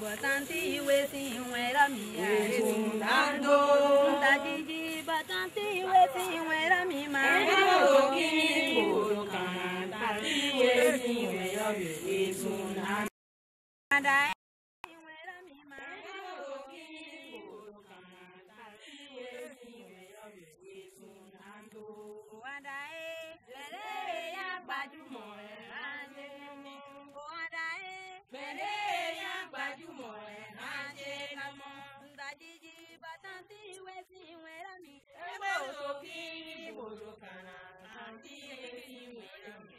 batanti wesi wera mi ando tajiji batanti wesi wera mi ma batanti wesi wera mi ada wera mi ma ada lele ya gbajúmọ̀ anje ada lele ya gbajúmọ̀ anje kamo tajiji batanti wesi wera mi ebo soki bodo kana anti wesi wera mi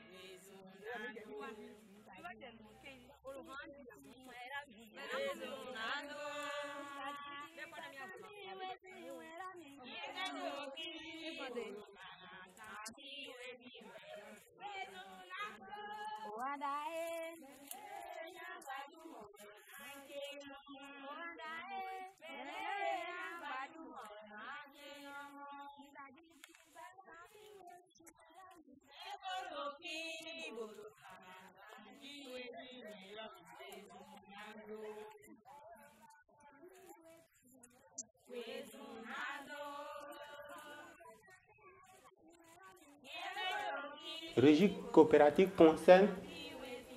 Le régime coopératif concerne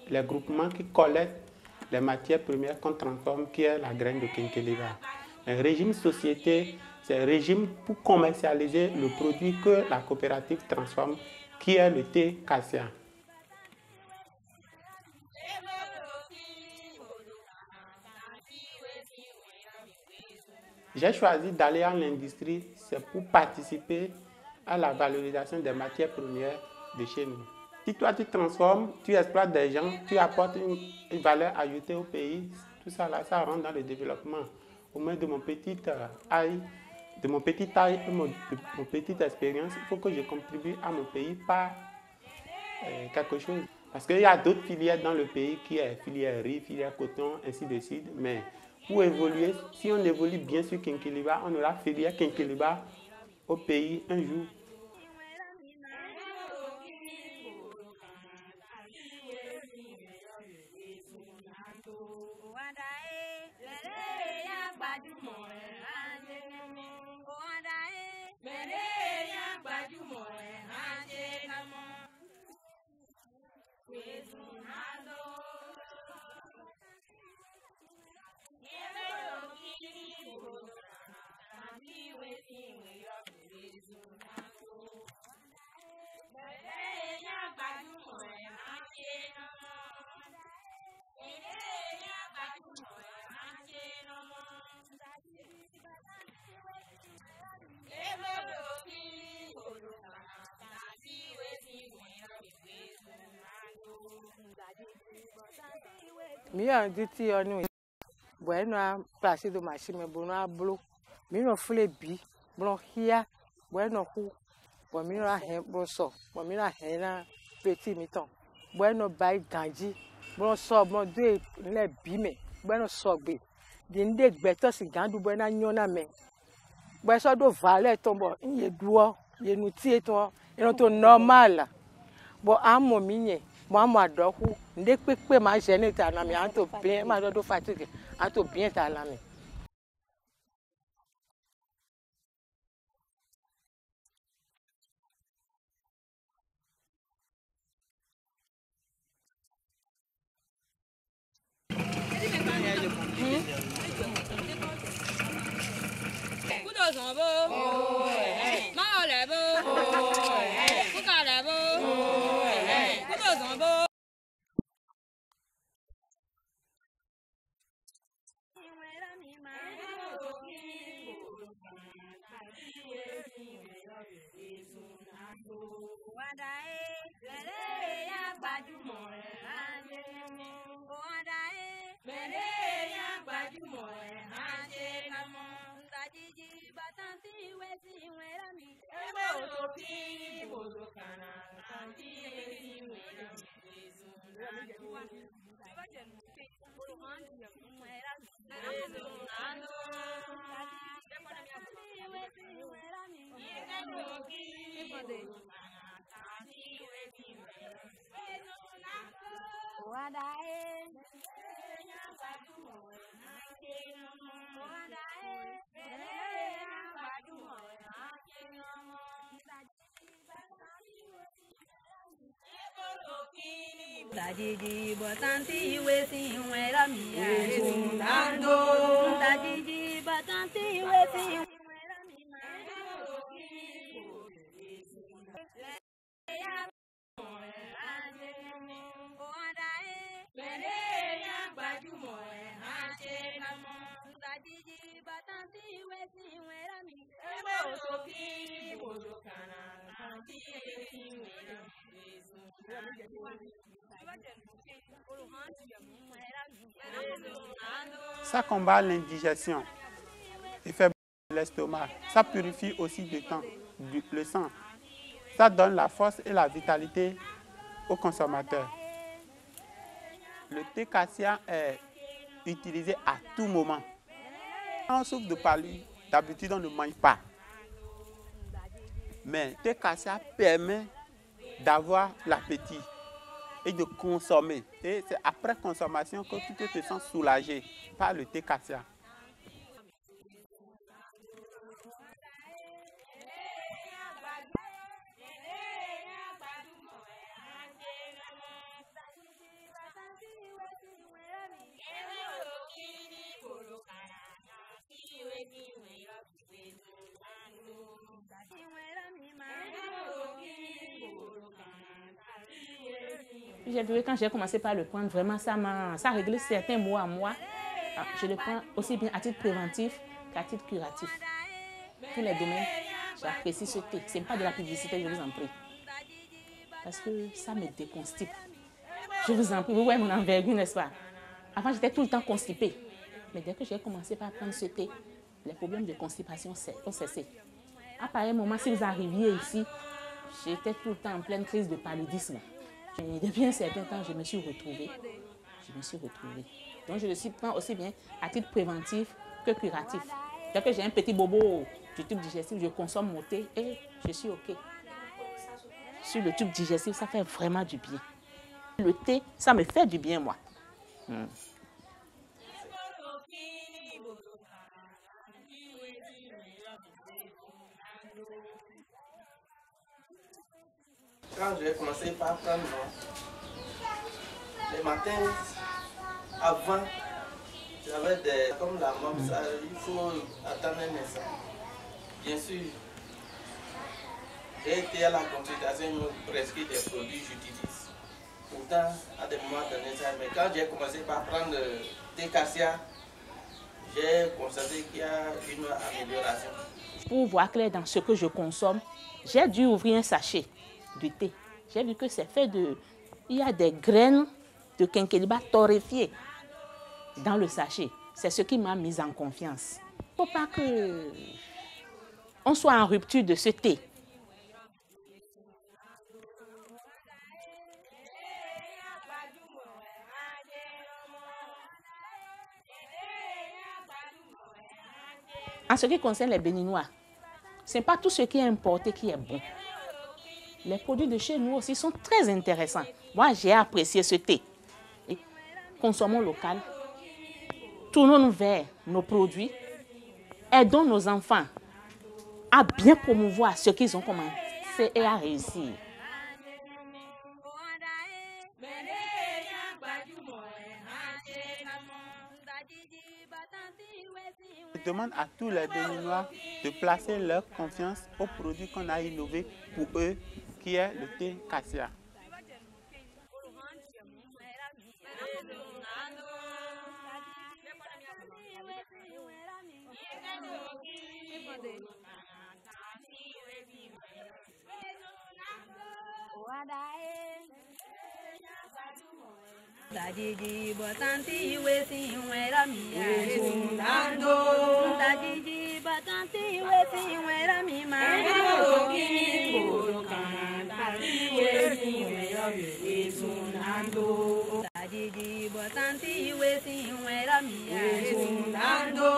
les groupements qui collectent les matières premières qu'on transforme, qui est la graine de Kenkeliba. Le régime société, c'est un régime pour commercialiser le produit que la coopérative transforme, qui est le thé cassia. J'ai choisi d'aller en industrie, c'est pour participer à la valorisation des matières premières de chez nous. Si toi tu transformes, tu exploites des gens, tu apportes une valeur ajoutée au pays, tout ça là, ça rentre dans le développement. Au moins de mon petit taille et mon petite expérience, il faut que je contribue à mon pays par quelque chose. Parce qu'il y a d'autres filières dans le pays qui est filière riz, filière coton, ainsi de suite. Mais pour évoluer, si on évolue bien sur Kenkeliba, on aura filière Kenkeliba au pays un jour. Mia diti onu bueno a place do machine bono ablo mi no fle bi blo hia bueno hu bo mi ra he blo so bo mi ra he na petit mi ton bueno bai ganji blo so blo de le bi me bueno so gbe di nde gbe to si gandu bueno nyona me bo so do vale ton bo nye duo ye nu tie to eno to normal bo amo mi nye mo amo adohu nde pepe ma je ni ta na mi an to bien ma do fatigue an to bien ta la mi Wadae Tajiji batanti wesi wera miya esunando. Tajiji batanti wesi wera miya. Ça combat l'indigestion et fait l'estomac. Ça purifie aussi le sang. Ça donne la force et la vitalité aux consommateurs. Le thé cassia est utilisé à tout moment. Quand on souffre de palu, d'habitude on ne mange pas. Mais le thé cassia permet d'avoir l'appétit et de consommer. Et c'est après consommation que tu te sens soulagé par le thé cassia. J'ai vu que quand j'ai commencé par le prendre, vraiment ça a réglé certains maux à moi. Je le prends aussi bien à titre préventif qu'à titre curatif. Tous les domaines, j'apprécie ce thé. Ce n'est pas de la publicité, je vous en prie. Parce que ça me déconstipe. Je vous en prie, vous voyez mon envergure, n'est-ce pas? Avant, j'étais tout le temps constipée. Mais dès que j'ai commencé par prendre ce thé, les problèmes de constipation ont cessé. À pareil moment, si vous arriviez ici, j'étais tout le temps en pleine crise de paludisme. Depuis un certain temps, je me suis retrouvée. Donc, je le prends aussi bien à titre préventif que curatif. Dès que j'ai un petit bobo du tube digestif, je consomme mon thé et je suis OK. Sur le tube digestif, ça fait vraiment du bien. Le thé, ça me fait du bien, moi. Quand j'ai commencé par prendre les matins, avant, j'avais des... Comme la maman, ça, il faut attendre un instant. Bien sûr, j'ai été à la consultation, ils m'ont prescrit des produits que j'utilise. Pourtant, à des moments donnés, ça, mais quand j'ai commencé par prendre thé cassia, j'ai constaté qu'il y a une amélioration. Pour voir clair dans ce que je consomme, j'ai dû ouvrir un sachet de thé. J'ai vu que c'est fait de... Il y a des graines de quinqueliba torréfiées dans le sachet. C'est ce qui m'a mise en confiance. Il ne faut pas qu'on soit en rupture de ce thé. En ce qui concerne les Béninois, ce n'est pas tout ce qui est importé qui est bon. Les produits de chez nous aussi sont très intéressants. Moi, j'ai apprécié ce thé. Et consommons local. Tournons-nous vers nos produits. Aidons nos enfants à bien promouvoir ce qu'ils ont commencé et à réussir. Je demande à tous les Béninois de placer leur confiance au produit qu'on a innové pour eux, qui est le thé cassia. Tajiji batanti wesi wera miya esunando. Tajiji batanti wesi wera miya esunando. Tajiji batanti wesi wera miya esunando.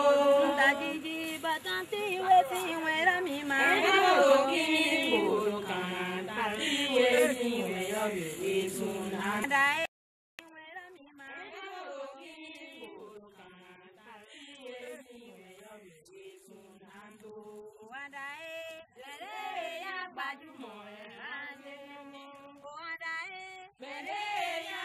Tajiji batanti wesi wera miya esunando. Gbajúmọ̀ ẹ̀ máa ń ṣe mú. Ó wá dá ẹ́. Bẹ̀rẹ̀ yá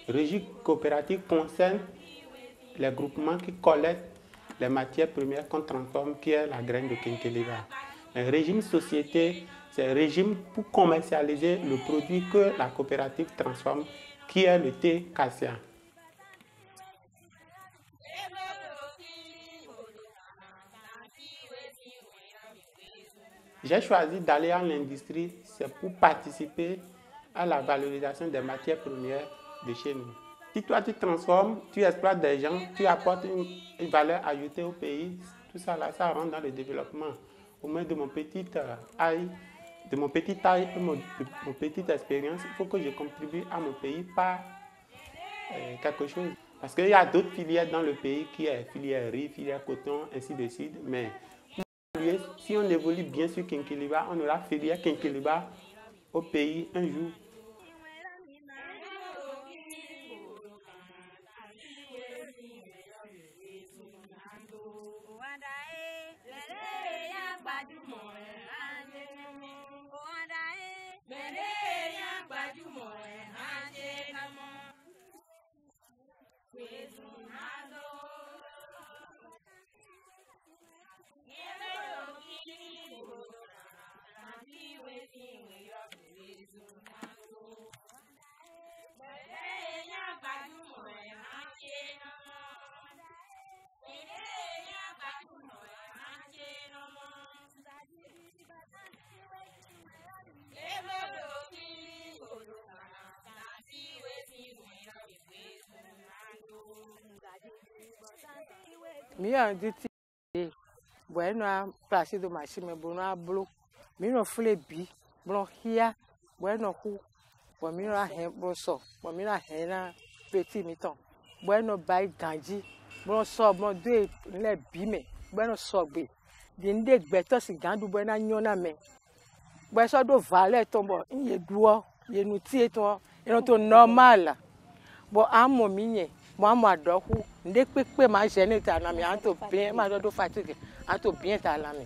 Régie coopérative concerne les groupements qui collectent les matières premières qu'on transforme, qui est la graine de Kenkeliba. Un régime société, c'est un régime pour commercialiser le produit que la coopérative transforme, qui est le thé cassia. J'ai choisi d'aller en industrie, c'est pour participer à la valorisation des matières premières de chez nous. Si toi tu transformes, tu exploites des gens, tu apportes une valeur ajoutée au pays, tout ça là, ça rentre dans le développement. Au moins de mon petit taille et mon petite expérience, il faut que je contribue à mon pays par quelque chose. Parce qu'il y a d'autres filières dans le pays qui est filière riz, filière coton, ainsi de suite. Mais si on évolue bien sur Kenkeliba, on aura filière Kenkeliba au pays un jour. Mi a dit bueno a place do machine bono a blo mi no fle bi blo hia bueno ku bo mi ra he bo so bo mi ra he na petit mi ton bueno bai ganji blo so bo de le bi me bueno so gbe di nde gbe to si gandu bo na nyon na me bo so do vale ton bo ye duo ye nu tie ton e to normal bo amo mi yen mo adoku nde pepe ma je ni ta na mi an to bien ma do fatigue an to bien ta la mi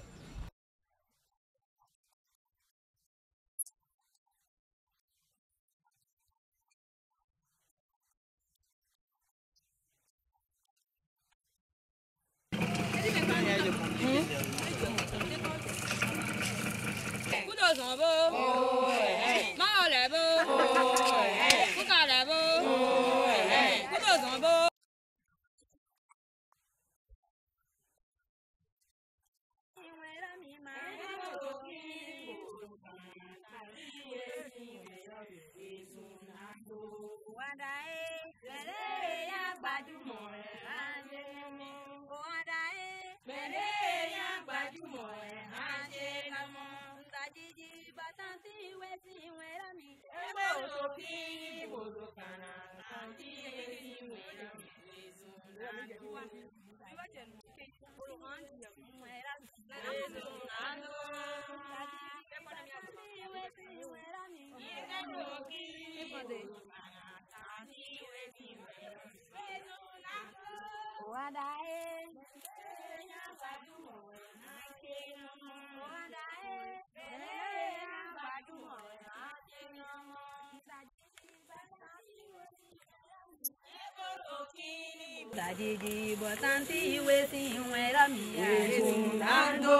Tajiji batanti wesi wera miya sunando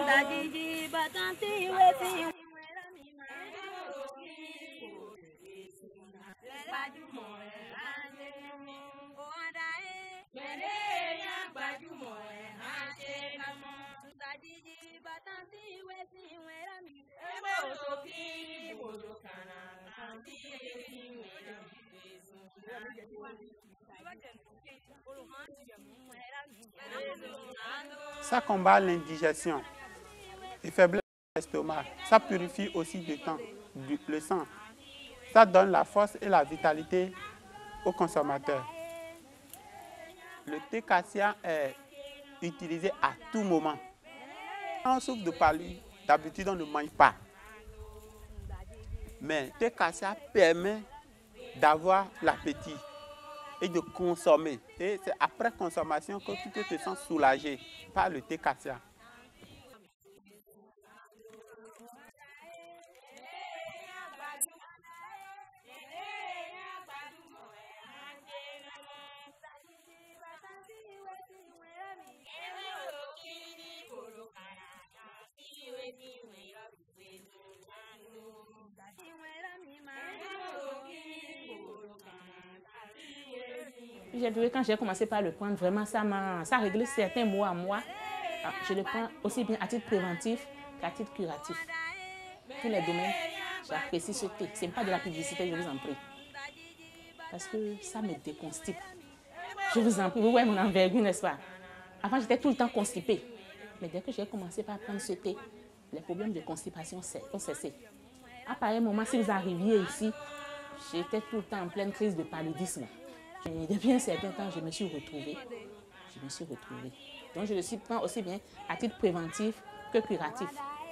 tajiji batanti wesi wera miya bajumo ande oadae bereya bajumo ande kamo tajiji batanti wesi wera miya ebo soki bodo kana tanti wesi wera miya Ça combat l'indigestion et faiblesse de l'estomac. Ça purifie aussi le sang. Ça donne la force et la vitalité aux consommateurs. Le thé cassia est utilisé à tout moment. Quand on souffre de palu, d'habitude on ne mange pas. Mais le thé cassia permet d'avoir l'appétit et de consommer. Et c'est après consommation que tu te sens soulagé par le thé cassia. J'ai vu quand j'ai commencé par le prendre, vraiment ça a réglé certains maux à moi. Je le prends aussi bien à titre préventif qu'à titre curatif. Tous les domaines, j'apprécie ce thé. Ce n'est pas de la publicité, je vous en prie. Parce que ça me déconstipe. Je vous en prie, vous voyez mon envergure, n'est-ce pas? Avant, j'étais tout le temps constipée. Mais dès que j'ai commencé par prendre ce thé, les problèmes de constipation ont cessé. À pareil moment, si vous arriviez ici, j'étais tout le temps en pleine crise de paludisme. Et depuis un certain temps, je me suis retrouvée. Donc, je le prends aussi bien à titre préventif que curatif.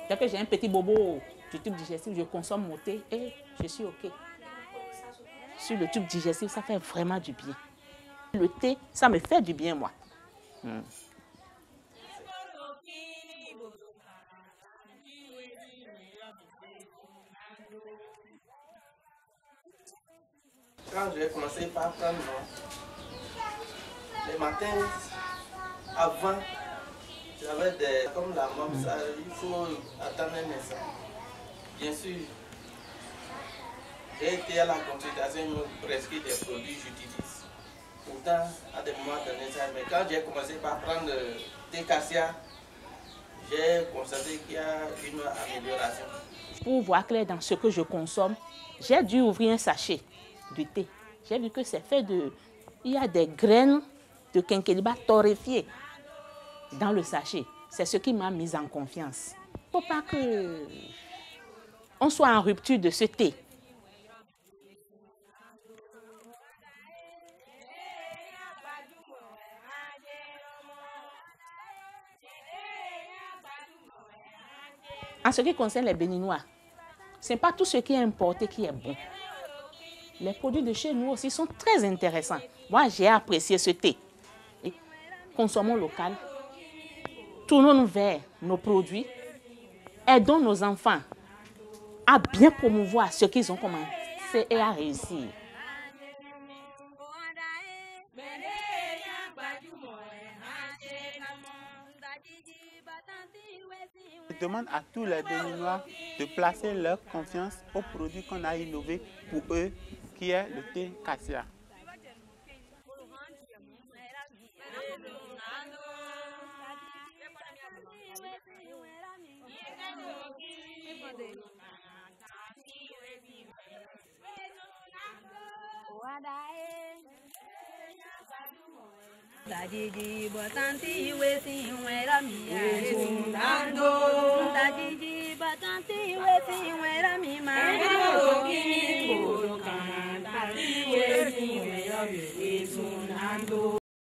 Dès que j'ai un petit bobo du tube digestif, je consomme mon thé et je suis OK. Sur le tube digestif, ça fait vraiment du bien. Le thé, ça me fait du bien, moi. Quand j'ai commencé par prendre les matins, avant, j'avais des... Comme la maman, ça, il faut attendre un instant. Bien sûr, j'ai été à la consultation, ils m'ont prescrit des produits, j'utilise. Pourtant, à des moments donnés, ça, mais quand j'ai commencé par prendre thé cassia, j'ai constaté qu'il y a une amélioration. Pour voir clair dans ce que je consomme, j'ai dû ouvrir un sachet de thé. J'ai vu que c'est fait de... Il y a des graines de quinqueliba torréfiées dans le sachet. C'est ce qui m'a mise en confiance. Il ne faut pas qu'on soit en rupture de ce thé. En ce qui concerne les Béninois, ce n'est pas tout ce qui est importé qui est bon. Les produits de chez nous aussi sont très intéressants. Moi, j'ai apprécié ce thé. Et consommons local. Tournons-nous vers nos produits. Aidons nos enfants à bien promouvoir ce qu'ils ont commencé et à réussir. Je demande à tous les Béninois de placer leur confiance au produit qu'on a innové pour eux, qui est le thé cassia. Dajiji botanti wesi wera miya.